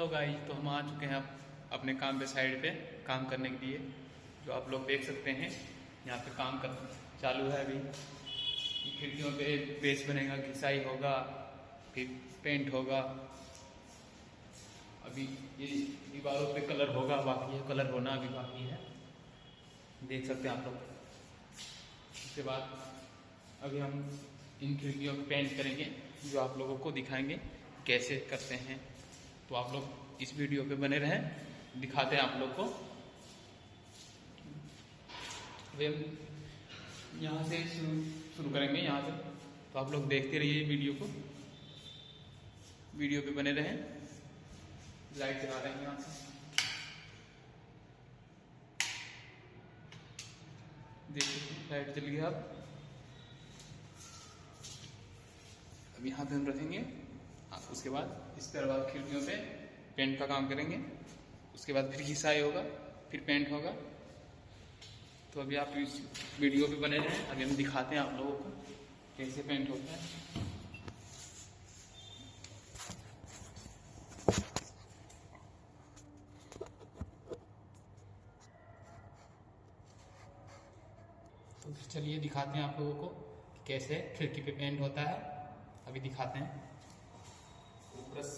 Hello guys, तो हम आ चुके हैं अपने काम पे साइड पे काम करने के लिए। जो आप लोग देख सकते हैं यहाँ पे काम कर चालू है अभी। खिड़कियों पे बेस बनेगा, घिसाई होगा, फिर पेंट होगा। अभी ये दीवारों पे कलर होगा, बाकी है कलर होना अभी बाकी है, देख सकते हैं आप लोग। उसके बाद अभी हम इन खिड़कियों पे पेंट करेंगे, जो आप लोगों को दिखाएंगे कैसे करते हैं। तो आप लोग इस वीडियो पे बने रहें, दिखाते हैं आप लोग को। अभी हम यहाँ से शुरू करेंगे, यहाँ से। तो आप लोग देखते रहिए वीडियो को, वीडियो पे बने रहें। लाइट जला रहे हैं यहाँ से, देखिए लाइट जल गई। अब यहाँ पे हम रखेंगे। उसके बाद इस तरह खिड़कियों पे पेंट का काम करेंगे। उसके बाद फिर घिसाई होगा, फिर पेंट होगा। तो अभी आप इस वीडियो पे बने रहें, अभी हम दिखाते हैं आप लोगों को कैसे पेंट होता है। तो चलिए दिखाते हैं आप लोगों को कैसे खिड़की पे पेंट होता है। अभी दिखाते हैं। बस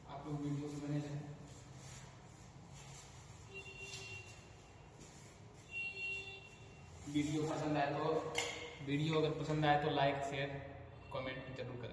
आप लोग वीडियो में बने रहें। वीडियो अगर पसंद आए तो लाइक, शेयर, कमेंट जरूर करें।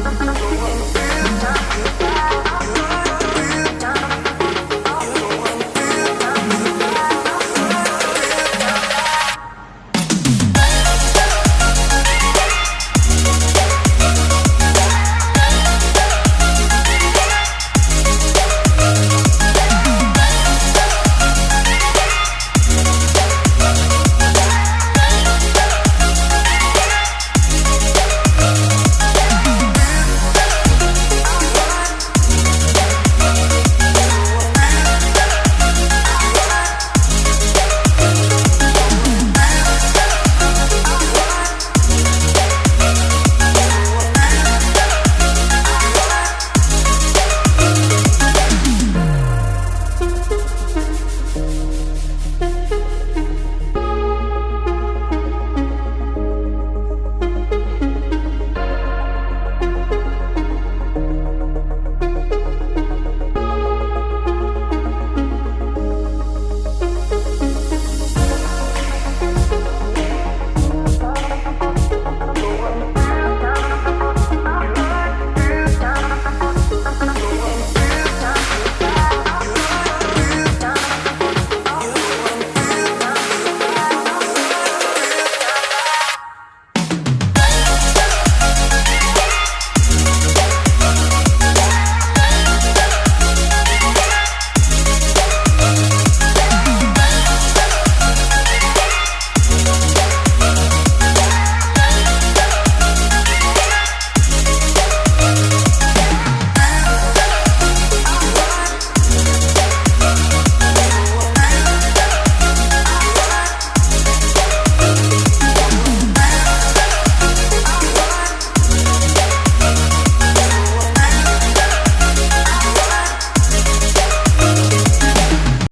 Thank you.